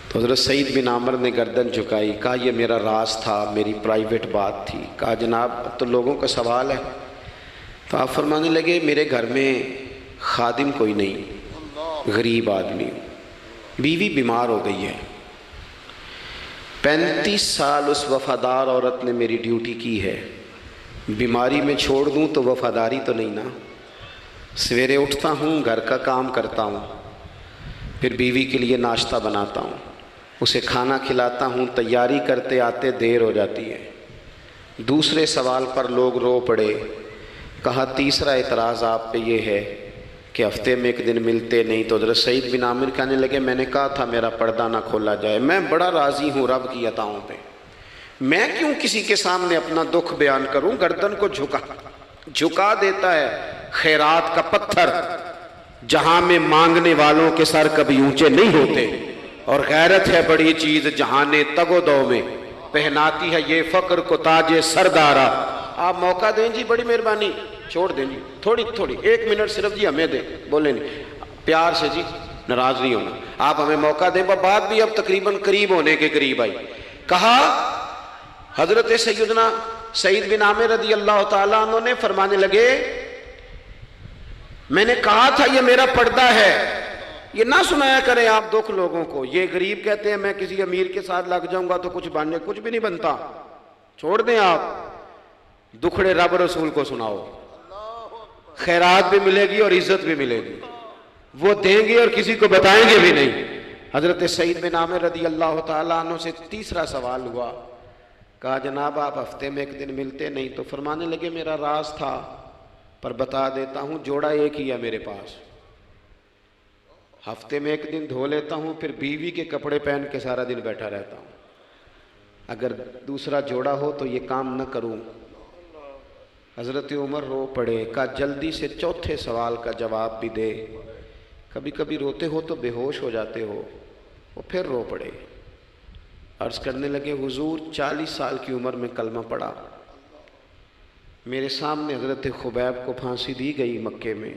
تو حضرت سعید بن عامر نے گردن جھکائی، کہا یہ میرا راز تھا، میری پرائیویٹ بات تھی۔ کہا جناب اب تو لوگوں کا سوال ہے۔ تو آپ فرمانے لگے میرے گھر میں خادم کوئی نہیں، غریب آدمی، بیوی بیمار ہو گئی ہے، 35 سال اس وفادار عورت نے میری ڈیوٹی کی ہے، بیماری میں چھوڑ دوں تو وفاداری تو نہیں نا۔ سویرے اٹھتا ہوں، گھر کا کام کرتا ہوں، پھر بیوی کے لیے ناشتہ بناتا ہوں، اسے کھانا کھلاتا ہوں، تیاری کرتے آتے دیر ہو جاتی ہے۔ دوسرے سوال پر لوگ رو پڑے۔ کہا تیسرا اعتراض آپ پہ یہ ہے کہ ہفتے میں ایک دن ملتے نہیں۔ تو حضرت سعید بن عامر کہنے لگے میں نے کہا تھا میرا پردہ نہ کھولا جائے، میں بڑا راضی ہوں رب کی عطاؤں پہ، میں کیوں کسی کے سامنے اپنا دکھ بیان کروں۔ گردن کو جھکا دیتا ہے خیرات کا پتھر، جہاں میں مانگنے والوں کے سر کبھی اونچے نہیں ہوتے، اور غیرت ہے بڑی چیز جہاں نے تگ و دو میں پہناتی ہے یہ فقر کو تاج سردارا۔ آپ موقع دیں جی، بڑی مہربانی، چھوڑ دیں جی، تھوڑی 1 منٹ صرف جی ہمیں دیں، بولیں نہیں پیار سے جی، ناراض نہیں ہونا، آپ ہمیں موقع دیں۔ بات بھی اب تقریباً قریب ہونے کے قریب آئی۔ کہا حضرت سیدنا سعید بن عامر رضی اللہ تعالیٰ عنہ نے فرمانے لگے میں نے کہا تھا یہ میرا پردہ ہے، یہ نہ سنایا کریں آپ دکھ لوگوں کو۔ یہ غریب کہتے ہیں میں کسی امیر کے ساتھ لگ جاؤں گا تو کچھ بھی نہیں بنتا، چھوڑ دیں آپ، دکھڑے رب رسول کو سناؤ، خیرات بھی ملے گی اور عزت بھی ملے گی۔ وہ دیں گے اور کسی کو بتائیں گے بھی نہیں۔ حضرت سعید بن عامر رضی اللہ تعالیٰ عنہ سے تیسرا سوال ہوا، کہا جناب آپ ہفتے میں ایک دن ملتے نہیں، تو فرمانے لگے میرا راز تھا پر بتا دیتا ہوں، جوڑا ایک ہی ہے میرے پاس، ہفتے میں ایک دن دھو لیتا ہوں، پھر بیوی کے کپڑے پہن کے سارا دن بیٹھا رہتا ہوں، اگر دوسرا جوڑا ہو تو یہ کام نہ کروں۔ حضرت عمر رو پڑے، کہا جلدی سے چوتھے سوال کا جواب بھی دے، کبھی کبھی روتے ہو تو بے ہوش ہو جاتے ہو۔ وہ پھر رو پڑے، عرض کرنے لگے حضور 40 سال کی عمر میں کلمہ پڑھا، میرے سامنے حضرت خبیب کو پھانسی دی گئی مکے میں،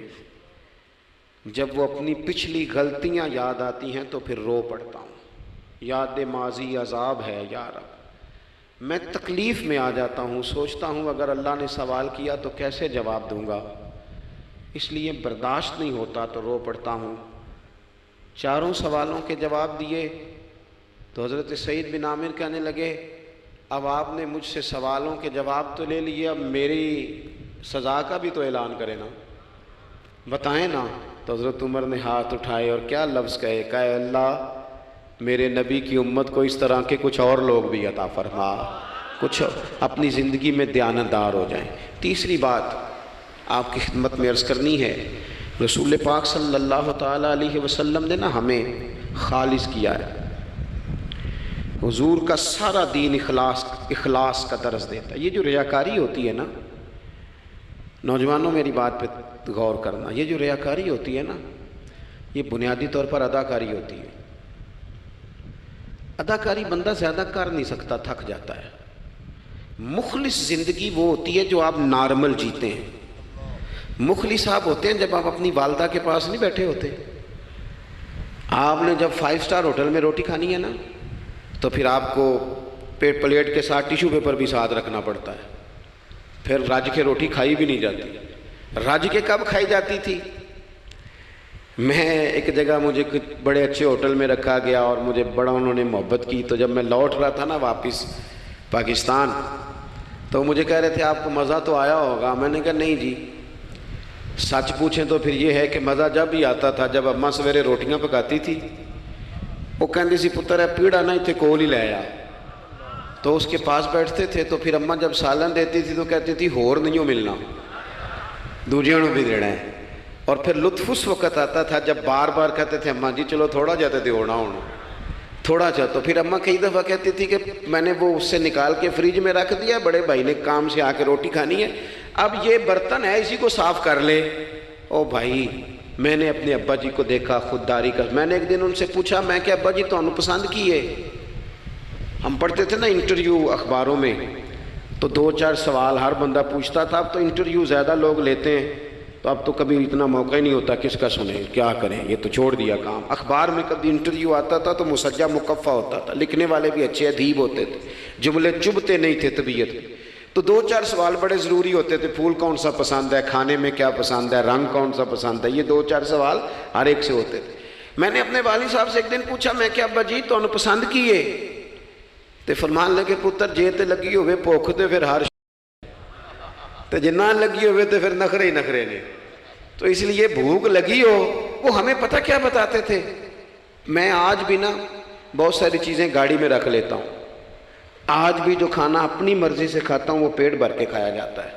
جب وہ اپنی پچھلی غلطیاں یاد آتی ہیں تو پھر رو پڑتا ہوں، یاد ماضی عذاب ہے یا رب، میں تکلیف میں آ جاتا ہوں، سوچتا ہوں اگر اللہ نے سوال کیا تو کیسے جواب دوں گا، اس لیے برداشت نہیں ہوتا تو رو پڑتا ہوں۔ چاروں سوالوں کے جواب دیے تو حضرت سعید بن عامر کہنے لگے اب آپ نے مجھ سے سوالوں کے جواب تو لے لیے، اب میری سزا کا بھی تو اعلان کریں نا، بتائیں نا۔ تو حضرت عمر نے ہاتھ اٹھائے اور کیا لفظ کہے، کہے اللہ میرے نبی کی امت کو اس طرح کے کچھ اور لوگ بھی عطا فرما، کچھ اپنی زندگی میں دیانتدار ہو جائیں۔ تیسری بات آپ کی خدمت میں عرض کرنی ہے، رسول پاک صلی اللہ تعالیٰ علیہ وسلم نے نا ہمیں خالص کیا ہے، حضور کا سارا دین اخلاص کا درس دیتا ہے۔ یہ جو ریاکاری ہوتی ہے نا، نوجوانوں میری بات پہ غور کرنا، یہ جو ریاکاری ہوتی ہے نا، یہ بنیادی طور پر اداکاری ہوتی ہے۔ اداکاری بندہ زیادہ کر نہیں سکتا، تھک جاتا ہے۔ مخلص زندگی وہ ہوتی ہے جو آپ نارمل جیتے ہیں۔ مخلص آپ ہوتے ہیں جب آپ اپنی والدہ کے پاس نہیں بیٹھے ہوتے، آپ نے جب 5 اسٹار ہوٹل میں روٹی کھانی ہے نا تو پھر آپ کو پلیٹ کے ساتھ ٹیشو پیپر بھی ساتھ رکھنا پڑتا ہے، پھر رج کے روٹی کھائی بھی نہیں جاتی۔ رج کے کب کھائی جاتی تھی؟ میں ایک جگہ مجھے بڑے اچھے ہوٹل میں رکھا گیا اور مجھے بڑا انہوں نے محبت کی، تو جب میں لوٹ رہا تھا نا واپس پاکستان تو مجھے کہہ رہے تھے آپ کو مزہ تو آیا ہوگا، میں نے کہا نہیں جی، سچ پوچھیں تو پھر یہ ہے کہ مزہ جب ہی آتا تھا جب اماں سویرے روٹیاں پکاتی تھی، وہ کہندی سی پتر ہے پیڑا نہ اتنے کول ہی لے آیا، تو اس کے پاس بیٹھتے تھے، تو پھر اماں جب سالن دیتی تھی تو کہتی تھی ہور نہیں ہو ملنا، دوجیاں نوں بھی دینا ہے۔ اور پھر لطف اس وقت آتا تھا جب بار بار کہتے تھے اماں جی چلو تھوڑا جاتے تھے ہونا ہونا تھوڑا جا، تو پھر اماں کئی دفعہ کہتی تھی کہ میں نے وہ اس سے نکال کے فریج میں رکھ دیا، بڑے بھائی نے کام سے آ کے روٹی کھانی ہے، اب یہ برتن ہے اسی کو صاف کر لے۔ او بھائی میں نے اپنے ابا جی کو دیکھا خودداری کا، میں نے ایک دن ان سے پوچھا، میں کہ ابا جی تو انہوں پسند کیے، ہم پڑھتے تھے نا انٹرویو اخباروں میں تو 2-4 سوال ہر بندہ پوچھتا تھا، اب تو انٹرویو زیادہ لوگ لیتے ہیں تو اب تو کبھی اتنا موقع ہی نہیں ہوتا، کس کا سنیں کیا کریں، یہ تو چھوڑ دیا کام۔ اخبار میں کبھی انٹرویو آتا تھا تو مسجع مکفہ ہوتا تھا، لکھنے والے بھی اچھے ادیب ہوتے تھے، جملے چبھتے نہیں تھے طبیعت میں، تو 2-4 سوال بڑے ضروری ہوتے تھے، پھول کون سا پسند ہے، کھانے میں کیا پسند ہے، رنگ کون سا پسند ہے، یہ 2-4 سوال ہر ایک سے ہوتے تھے۔ میں نے اپنے والد صاحب سے ایک دن پوچھا، میں کہ ابا جی تو انہوں پسند کیے، تے فرمان لگے پتر جے تے لگی ہوئے بھوک تے پھر ہر تے جے نہ لگی ہوئے تے پھر نخرے ہی نخرے نے، تو اس لیے بھوک لگی ہو، وہ ہمیں پتہ کیا بتاتے تھے۔ میں آج بھی نا بہت ساری چیزیں گاڑی میں رکھ لیتا ہوں، آج بھی جو کھانا اپنی مرضی سے کھاتا ہوں وہ پیٹ بھر کے کھایا جاتا ہے،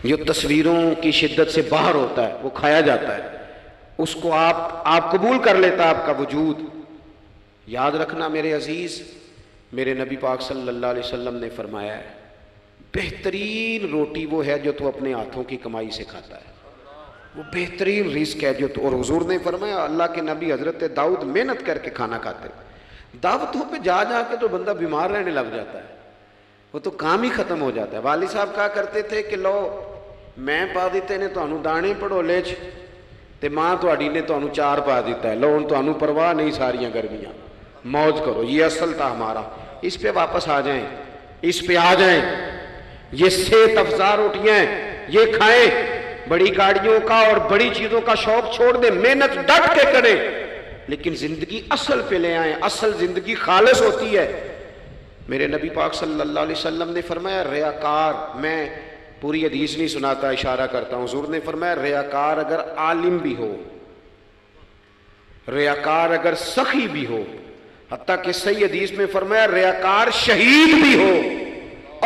جو تصویروں کی شدت سے باہر ہوتا ہے وہ کھایا جاتا ہے، اس کو آپ قبول کر لیتا ہے آپ کا وجود۔ یاد رکھنا میرے عزیز، میرے نبی پاک صلی اللہ علیہ وسلم نے فرمایا ہے بہترین روٹی وہ ہے جو تو اپنے ہاتھوں کی کمائی سے کھاتا ہے، وہ بہترین رزق ہے جو تو، اور حضور نے فرمایا اللہ کے نبی حضرت داؤد محنت کر کے کھانا کھاتے، دعوتوں پہ جا جا کے تو بندہ بیمار رہنے لگ جاتا ہے، وہ تو کام ہی ختم ہو جاتا ہے۔ والد صاحب کہا کرتے تھے کہ لو میں پا دیتے نے تانوں دانے پڑولے چ تے ماں تہاڈی نے تانوں چار پا دیتا ہے، لو ہن تانوں پرواہ نہیں ساریاں گرمیاں، موج کرو، یہ اصل تھا ہمارا، اس پہ واپس آ جائیں، اس پہ آ جائیں، یہ صحت افزا روٹیاں یہ کھائیں، بڑی گاڑیوں کا اور بڑی چیزوں کا شوق چھوڑ دیں، محنت ڈٹ کے کریں، لیکن زندگی اصل پہ لے آئیں، اصل زندگی خالص ہوتی ہے۔ میرے نبی پاک صلی اللہ علیہ وسلم نے فرمایا ریاکار، میں پوری حدیث نہیں سناتا اشارہ کرتا ہوں، حضور نے فرمایا ریاکار اگر عالم بھی ہو، ریاکار اگر سخی بھی ہو، حتیٰ کہ صحیح حدیث میں فرمایا ریاکار شہید بھی ہو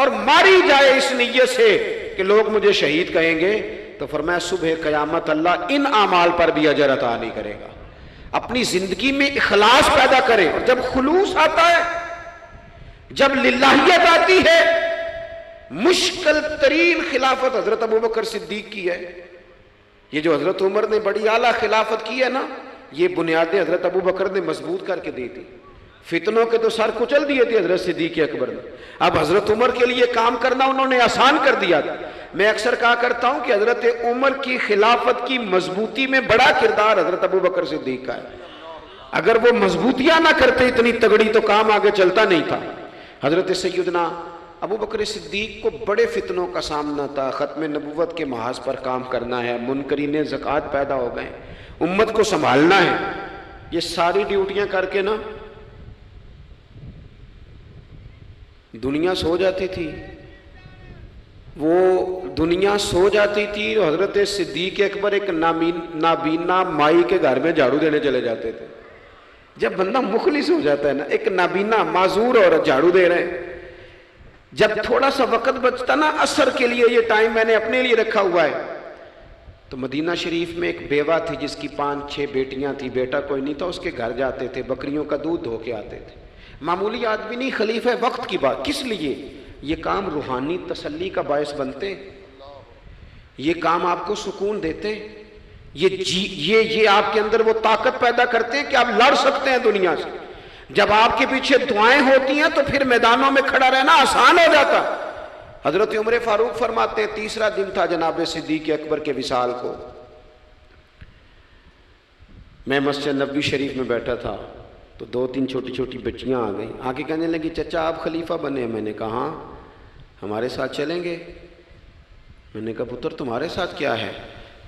اور ماری جائے اس نیت سے کہ لوگ مجھے شہید کہیں گے، تو فرمایا صبح قیامت اللہ ان اعمال پر بھی اجر عطا نہیں کرے گا۔ اپنی زندگی میں اخلاص پیدا کرے، اور جب خلوص آتا ہے، جب للہیت آتی ہے، مشکل ترین خلافت حضرت ابوبکر صدیق کی ہے۔ یہ جو حضرت عمر نے بڑی اعلیٰ خلافت کی ہے نا، یہ بنیادیں حضرت ابوبکر نے مضبوط کر کے دی تھی۔ فتنوں کے تو سر کچل دیے تھے حضرت صدیق اکبر نے، اب حضرت عمر کے لیے کام کرنا انہوں نے آسان کر دیا تھا۔ میں اکثر کہا کرتا ہوں کہ حضرت عمر کی خلافت کی مضبوطی میں بڑا کردار حضرت ابوبکر صدیق کا ہے۔ اگر وہ مضبوطیاں نہ کرتے اتنی تگڑی تو کام آگے چلتا نہیں تھا۔ حضرت سیدنا ابوبکر صدیق کو بڑے فتنوں کا سامنا تھا، ختم نبوت کے محاذ پر کام کرنا ہے، منکرین زکوٰۃ پیدا ہو گئے، امت کو سنبھالنا ہے، یہ ساری ڈیوٹیاں کر کے نا دنیا سو جاتی تھی، وہ دنیا سو جاتی تھی، حضرت صدیق اکبر ایک نابینا مائی کے گھر میں جھاڑو دینے چلے جاتے تھے۔ جب بندہ مخلص ہو جاتا ہے نا، ایک نابینا معذور عورت جھاڑو دے رہے ہیں، جب تھوڑا سا وقت بچتا نا عصر کے لیے، یہ ٹائم میں نے اپنے لیے رکھا ہوا ہے، تو مدینہ شریف میں ایک بیوہ تھی جس کی 5-6 بیٹیاں تھی، بیٹا کوئی نہیں تھا، اس کے گھر جاتے تھے، بکریوں کا دودھ دھو کے آتے تھے۔ معمولی آدمی نہیں، خلیفہ وقت کی بات، کس لیے؟ یہ کام روحانی تسلی کا باعث بنتے، یہ کام آپ کو سکون دیتے، یہ آپ کے اندر وہ طاقت پیدا کرتے ہیں کہ آپ لڑ سکتے ہیں دنیا سے۔ جب آپ کے پیچھے دعائیں ہوتی ہیں تو پھر میدانوں میں کھڑا رہنا آسان ہو جاتا۔ حضرت عمر فاروق فرماتے ہیں، تیسرا دن تھا جناب صدیق اکبر کے وصال کو، میں مسجد نبوی شریف میں بیٹھا تھا تو 2-3 چھوٹی چھوٹی بچیاں آ گئیں، آگے کہنے لگی چچا آپ خلیفہ بنے؟ میں نے کہا ہاں، ہمارے ساتھ چلیں گے؟ میں نے کہا پتر تمہارے ساتھ کیا ہے؟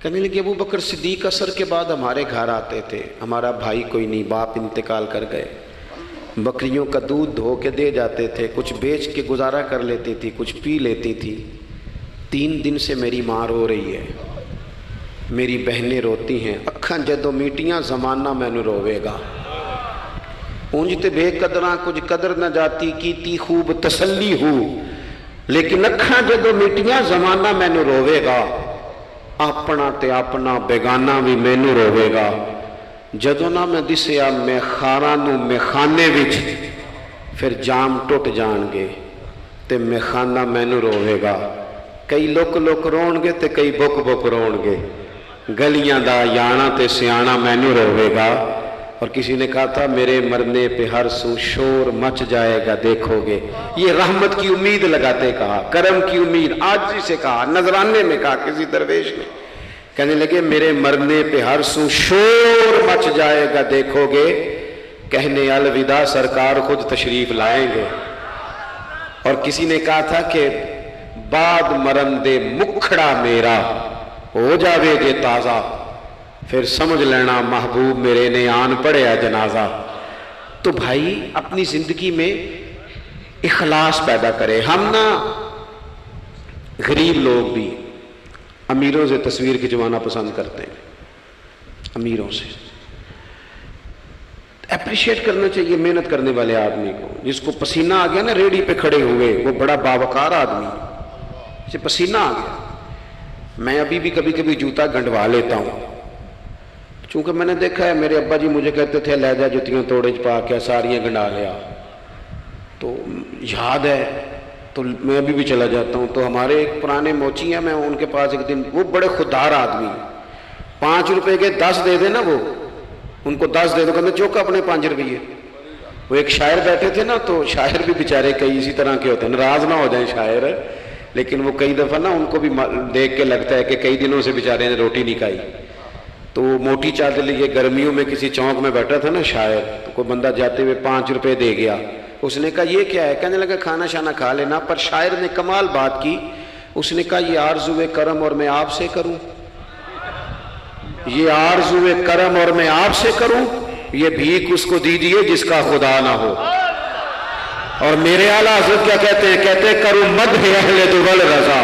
کہنے لگی ابو بکر صدیق عصر کے بعد ہمارے گھر آتے تھے، ہمارا بھائی کوئی نہیں، باپ انتقال کر گئے، بکریوں کا دودھ دھو کے دے جاتے تھے، کچھ بیچ کے گزارا کر لیتی تھی، کچھ پی لیتی تھی۔ 3 دن سے میری ماں رو رہی ہے، میری بہنیں روتی ہیں، اکھاں جدوں میٹیاں زمانہ مینوں روے گا، اونج تے بے قدراں کچھ قدر نہ جاتی، کیتی خوب تسلی ہو، لیکن اکھاں جدوں میٹیاں زمانہ مینوں روے گا، اپنا تے اپنا بیگانہ بھی مینوں روے گا، جدوں نہ میں دسیا میں خاراں نوں میں خانے وچ، پھر جام ٹوٹ جان گے تے میں خانہ مینوں روے گا، کئی لک لک رون گے تے کئی بک بک رون گے، گلیاں دا یانا تے سیانا مینوں روے گا۔ اور کسی نے کہا تھا میرے مرنے پہ ہر سو شور مچ جائے گا دیکھو گے، یہ رحمت کی امید لگاتے کہا، کرم کی امید، عاجزی سے کہا، نذرانے میں کہا کسی درویش نے، کہنے لگے میرے مرنے پہ ہر سو شور مچ جائے گا دیکھو گے، کہنے الوداع سرکار خود تشریف لائیں گے۔ اور کسی نے کہا تھا کہ بعد مرندے مکھڑا میرا ہو جاوے جے تازہ، پھر سمجھ لینا محبوب میرے نے آن پڑیا جنازہ۔ تو بھائی اپنی زندگی میں اخلاص پیدا کرے۔ ہم نا غریب لوگ بھی امیروں سے تصویر کھنچوانا پسند کرتے ہیں، امیروں سے اپریشیٹ کرنا چاہیے محنت کرنے والے آدمی کو، جس کو پسینہ آ گیا نا ریڑھی پہ کھڑے ہوئے، وہ بڑا باوقار آدمی، اسے پسینہ آ گیا۔ میں ابھی بھی کبھی کبھی جوتا گنڈوا لیتا ہوں، چونکہ میں نے دیکھا ہے میرے ابا جی مجھے کہتے تھے لے جا جتیاں توڑے پا کے ساریاں گنڈا لیا، تو یاد ہے تو میں ابھی بھی چلا جاتا ہوں۔ تو ہمارے ایک پرانے موچی ہیں، میں ان کے پاس ایک دن، وہ بڑے خوددار آدمی، 5 روپے کے 10 دے دے نا، وہ ان کو 10 دے دو، کہتے چوکا اپنے 5 روپیے۔ وہ ایک شاعر بیٹھے تھے نا، تو شاعر بھی بیچارے کئی اسی طرح کے ہوتے ہیں، ناراض نہ ہو جائیں شاعر، لیکن وہ کئی دفعہ نا ان کو بھی دیکھ کے لگتا ہے کہ کئی دنوں سے بیچارے نے روٹی نہیں کھائی۔ تو وہ موٹی چادر لیے گرمیوں میں کسی چوک میں بیٹھا تھا نا شاعر، تو کوئی بندہ جاتے ہوئے 5 روپے دے گیا، اس نے کہا یہ کیا ہے؟ کہنے لگا کھانا شانا کھا لینا، پر شاعر نے کمال بات کی، اس نے کہا یہ آرزوئے کرم اور میں آپ سے کروں، یہ آرزوئے کرم اور میں آپ سے کروں، یہ بھیک اس کو دیجئے جس کا خدا نہ ہو۔ اور میرے اعلیٰ حضرت کیا کہتے ہیں؟ کہتے ہیں کروں مدح اہل دول رضا،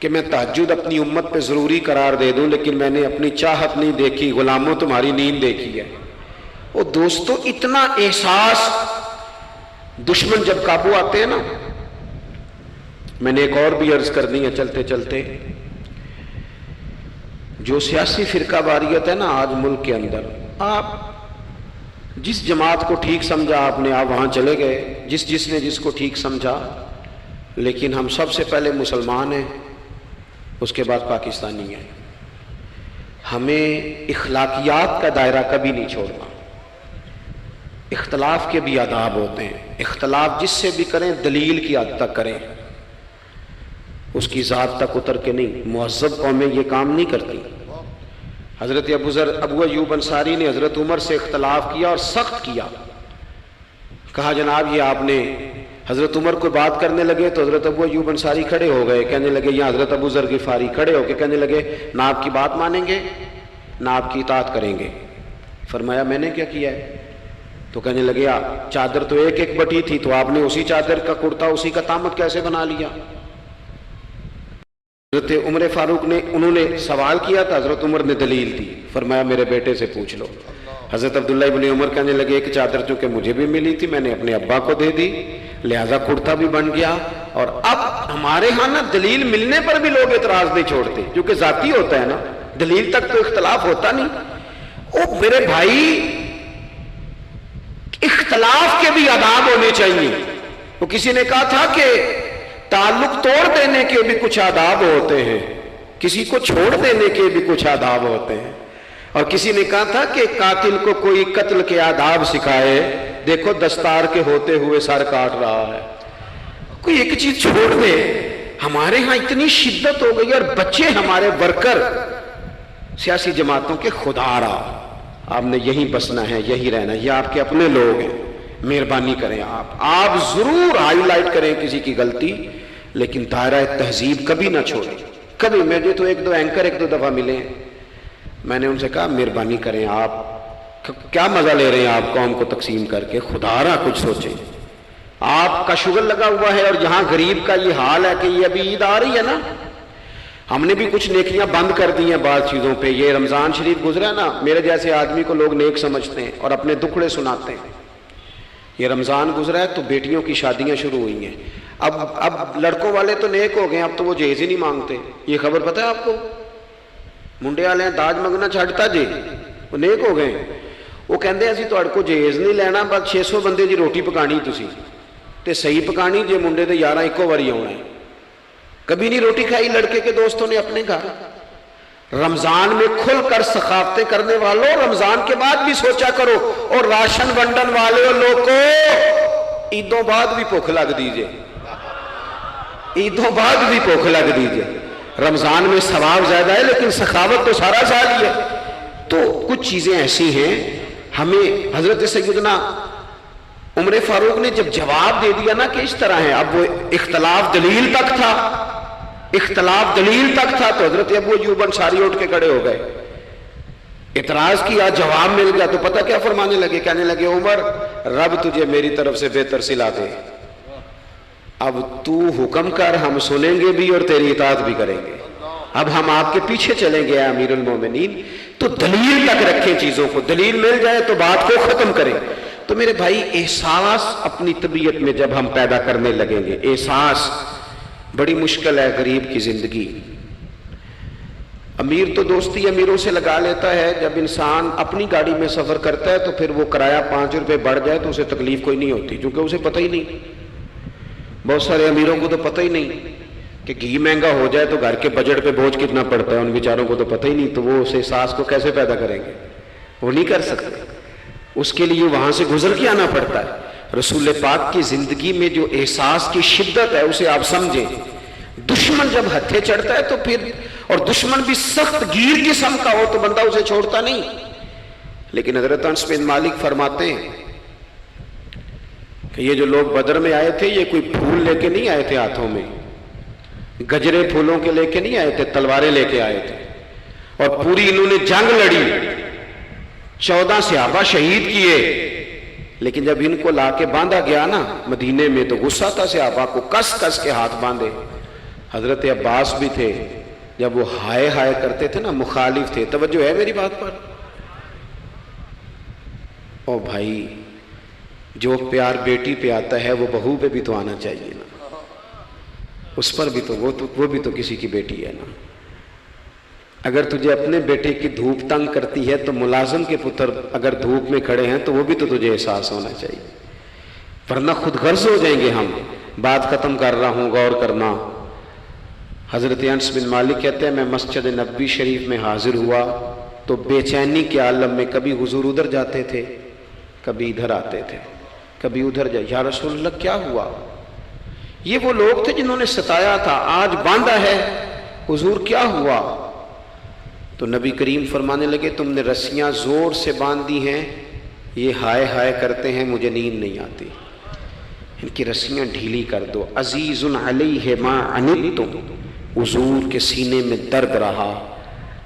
کہ میں تہجد اپنی امت پہ ضروری قرار دے دوں، لیکن میں نے اپنی چاہت نہیں دیکھی، غلاموں تمہاری نیند دیکھی ہے۔ وہ دوستو اتنا احساس دشمن جب قابو آتے ہیں نا۔ میں نے ایک اور بھی عرض کر دی ہے چلتے چلتے، جو سیاسی فرقہ واریت ہے نا آج ملک کے اندر، آپ جس جماعت کو ٹھیک سمجھا آپ نے، آپ وہاں چلے گئے، جس نے جس کو ٹھیک سمجھا، لیکن ہم سب سے پہلے مسلمان ہیں، اس کے بعد پاکستانی ہیں۔ ہمیں اخلاقیات کا دائرہ کبھی نہیں چھوڑنا۔ اختلاف کے بھی آداب ہوتے ہیں، اختلاف جس سے بھی کریں دلیل کی حد تک کریں، اس کی ذات تک اتر کے نہیں۔ مہذب قومیں یہ کام نہیں کرتی۔ حضرت ابو ایوب انصاری نے حضرت عمر سے اختلاف کیا اور سخت کیا، کہا جناب یہ آپ نے، حضرت عمر کو بات کرنے لگے تو حضرت ابو ایوب انصاری کھڑے ہو گئے، کہنے لگے، یا حضرت ابو ذر غفاری کھڑے ہو کے کہنے لگے نہ آپ کی بات مانیں گے نہ آپ کی اطاعت کریں گے۔ فرمایا میں نے کیا کیا ہے؟ تو کہنے لگے چادر تو ایک ایک بٹی تھی، تو آپ نے اسی چادر کا کرتا اسی کا تامت کیسے بنا لیا؟ حضرت عمر فاروق نے، انہوں نے سوال کیا تھا، حضرت عمر نے دلیل دی، فرمایا میرے بیٹے سے پوچھ لو۔ حضرت عبداللہ ابن عمر کہنے لگے ایک چادر چونکہ مجھے بھی ملی تھی میں نے اپنے ابا کو دے دی، لہذا کرتا بھی بن گیا۔ اور اب ہمارے ہاں نا دلیل ملنے پر بھی لوگ اعتراض نہیں چھوڑتے، کیونکہ ذاتی ہوتا ہے نا، دلیل تک تو اختلاف ہوتا نہیں۔ او میرے بھائی، اختلاف کے بھی آداب ہونے چاہیے۔ وہ کسی نے کہا تھا کہ تعلق توڑ دینے کے بھی کچھ آداب ہوتے ہیں، کسی کو چھوڑ دینے کے بھی کچھ آداب ہوتے ہیں، اور کسی نے کہا تھا کہ قاتل کو کوئی قتل کے آداب سکھائے، دیکھو دستار کے ہوتے ہوئے سر کاٹ رہا ہے۔ کوئی ایک چیز چھوڑ دے۔ ہمارے ہاں اتنی شدت ہو گئی، اور بچے ہمارے ورکر سیاسی جماعتوں کے، خدا را آپ نے یہیں بسنا ہے، یہی رہنا ہے، یہ آپ کے اپنے لوگ ہیں، مہربانی کریں آپ ضرور ہائی لائٹ کریں کسی کی غلطی، لیکن دائرہ تہذیب کبھی نہ چھوڑیں۔ کبھی مجھے تو ایک دو دفعہ ملے ہیں، میں نے ان سے کہا مہربانی کریں، آپ کیا مزہ لے رہے ہیں آپ قوم کو تقسیم کر کے، خدا را کچھ سوچیں۔ آپ کا شغل لگا ہوا ہے، اور یہاں غریب کا یہ حال ہے کہ یہ ابھی عید آ رہی ہے نا، ہم نے بھی کچھ نیکیاں بند کر دی ہیں بعض چیزوں پہ۔ یہ رمضان شریف گزرا نا، میرے جیسے آدمی کو لوگ نیک سمجھتے ہیں اور اپنے دکھڑے سناتے ہیں۔ یہ رمضان گزرا ہے تو بیٹیوں کی شادیاں شروع ہوئی ہیں۔ اب لڑکوں والے تو نیک ہو گئے، اب تو وہ جہیز ہی نہیں مانگتے۔ یہ خبر پتہ ہے آپ کو؟ منڈے والے داج منگنا چھڈتا جی، وہ نیک ہو گئے۔ وہ کہندے اسی تہاڈے کو جہیز نہیں لینا، بس 600 بندے دی روٹی پکانی تسی، تے صحیح پکانی جے منڈے دے 11 ایکو واری آنا ہے۔ کبھی نہیں روٹی کھائی لڑکے کے دوستوں نے اپنے گھر۔ رمضان میں کھل کر سخاوتیں کرنے والوں، رمضان کے بعد بھی سوچا کرو، اور راشن ونڈن والے لوگ کو عیدوں بعد بھی بھوک لگ دیجئے، عیدوں بعد بھی بھوک لگ دیجئے۔ رمضان میں ثواب زیادہ ہے، لیکن سخاوت تو سارا سال ہی ہے۔ تو کچھ چیزیں ایسی ہیں، ہمیں حضرت سیدنا عمر فاروق نے جب جواب دے دیا نا کہ اس طرح ہے، اب وہ اختلاف دلیل تک تھا، اختلاف دلیل تک تھا، تو حضرت ابو ایوب انصاری اٹھ کے کھڑے ہو گئے، اعتراض کیا، جواب مل گیا، تو پتہ کیا فرمانے لگے؟ کہنے لگے عمر رب تجھے میری طرف سے بہتر صلہ دے، اب تو حکم کر، ہم سنیں گے بھی اور تیری اطاعت بھی کریں گے، اب ہم آپ کے پیچھے چلیں گے امیر المومنین۔ تو دلیل تک رکھیں چیزوں کو، دلیل مل جائے تو بات کو ختم کریں۔ تو میرے بھائی، احساس اپنی طبیعت میں جب ہم پیدا کرنے لگیں گے، احساس بڑی مشکل ہے غریب کی زندگی۔ امیر تو دوستی امیروں سے لگا لیتا ہے، جب انسان اپنی گاڑی میں سفر کرتا ہے تو پھر وہ کرایہ 5 روپے بڑھ جائے تو اسے تکلیف کوئی نہیں ہوتی، کیونکہ اسے پتہ ہی نہیں۔ بہت سارے امیروں کو تو پتہ ہی نہیں کہ گھی مہنگا ہو جائے تو گھر کے بجٹ پہ بوجھ کتنا پڑتا ہے، ان بیچاروں کو تو پتہ ہی نہیں، تو وہ اس احساس کو کیسے پیدا کریں گے؟ وہ نہیں کر سکتے، اس کے لیے وہاں سے گزر کے آنا پڑتا ہے۔ رسول پاک کی زندگی میں جو احساس کی شدت ہے اسے آپ سمجھیں۔ دشمن جب ہتھے چڑھتا ہے تو پھر، اور دشمن بھی سخت گیر قسم کا ہو تو بندہ اسے چھوڑتا نہیں۔ لیکن حضرت انس بن مالک فرماتے ہیں کہ یہ جو لوگ بدر میں آئے تھے، یہ کوئی پھول لے کے نہیں آئے تھے ہاتھوں میں، گجرے پھولوں کے لے کے نہیں آئے تھے، تلواریں لے کے آئے تھے، اور پوری انہوں نے جنگ لڑی، 14 صحابہ شہید کیے۔ لیکن جب ان کو لا کے باندھا گیا نا مدینے میں، تو غصہ تھا صحابہ کو، کس کس کے ہاتھ باندھے۔ حضرت عباس بھی تھے، جب وہ ہائے ہائے کرتے تھے نا مخالف تھے. توجہ ہے میری بات پر؟ او بھائی، جو پیار بیٹی پہ آتا ہے وہ بہو پہ بھی تو آنا چاہیے نا. اس پر بھی تو وہ بھی تو کسی کی بیٹی ہے نا. اگر تجھے اپنے بیٹے کی دھوپ تنگ کرتی ہے تو ملازم کے پتر اگر دھوپ میں کھڑے ہیں تو وہ بھی تو تجھے احساس ہونا چاہیے، ورنہ خود غرض ہو جائیں گے ہم. بات ختم کر رہا ہوں، غور کرنا. حضرت انس بن مالک کہتے ہیں میں مسجد نبوی شریف میں حاضر ہوا تو بے چینی کے عالم میں کبھی حضور ادھر جاتے تھے، کبھی ادھر آتے تھے، کبھی ادھر جائے. یا رسول اللہ کیا ہوا؟ یہ وہ لوگ تھے جنہوں نے ستایا تھا، آج باندھا ہے، حضور کیا ہوا؟ تو نبی کریم فرمانے لگے تم نے رسیاں زور سے باندھ دی ہیں، یہ ہائے ہائے کرتے ہیں، مجھے نیند نہیں آتی، ان کی رسیاں ڈھیلی کر دو. عزیز علیہ ما عنتم، حضور کے سینے میں درد رہا.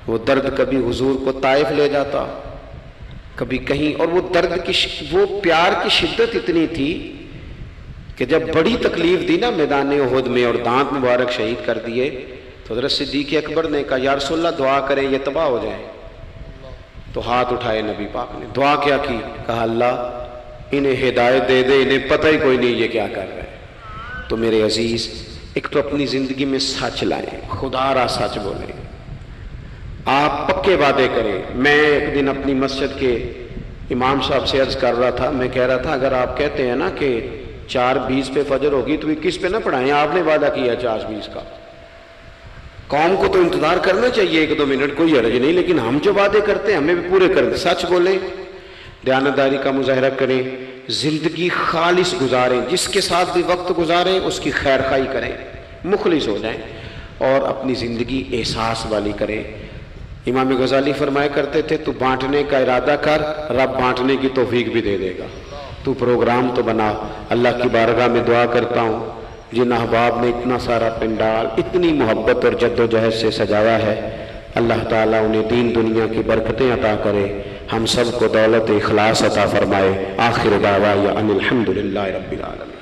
وہ درد کبھی حضور کو طائف لے جاتا، کبھی کہیں، اور وہ درد کی وہ پیار کی شدت اتنی تھی کہ جب بڑی تکلیف دی نا میدان احد میں اور دانت مبارک شہید کر دیے تو حضرت صدیق اکبر نے کہا یا رسول اللہ دعا کریں یہ تباہ ہو جائیں. تو ہاتھ اٹھائے نبی پاک نے، دعا کیا کی؟ کہا اللہ انہیں ہدایت دے دے، انہیں پتہ ہی کوئی نہیں یہ کیا کر رہے. تو میرے عزیز، ایک تو اپنی زندگی میں سچ لائیں، خدا را سچ بولیں، آپ پکے وعدے کریں. میں ایک دن اپنی مسجد کے امام صاحب سے عرض کر رہا تھا، میں کہہ رہا تھا اگر آپ کہتے ہیں نا کہ 4:20 پہ فجر ہوگی تو 21 پہ نہ پڑھائیں، آپ نے وعدہ کیا 4:20 کا. قوم کو تو انتظار کرنا چاہیے 1-2 منٹ، کوئی حرج نہیں، لیکن ہم جو وعدے کرتے ہیں ہمیں بھی پورے کریں. سچ بولیں، دیانتداری کا مظاہرہ کریں، زندگی خالص گزاریں، جس کے ساتھ بھی وقت گزاریں اس کی خیر خواہی کریں، مخلص ہو جائیں اور اپنی زندگی احساس والی کریں. امام غزالی فرمایا کرتے تھے تو بانٹنے کا ارادہ کر، رب بانٹنے کی توفیق بھی دے دے گا. تو پروگرام تو بنا. اللہ کی بارگاہ میں دعا کرتا ہوں جن احباب نے اتنا سارا پنڈال اتنی محبت اور جد و جہد سے سجایا ہے، اللہ تعالیٰ انہیں دین دنیا کی برکتیں عطا کرے، ہم سب کو دولت اخلاص عطا فرمائے. آخر دعوانا ان الحمد للہ رب العالمین.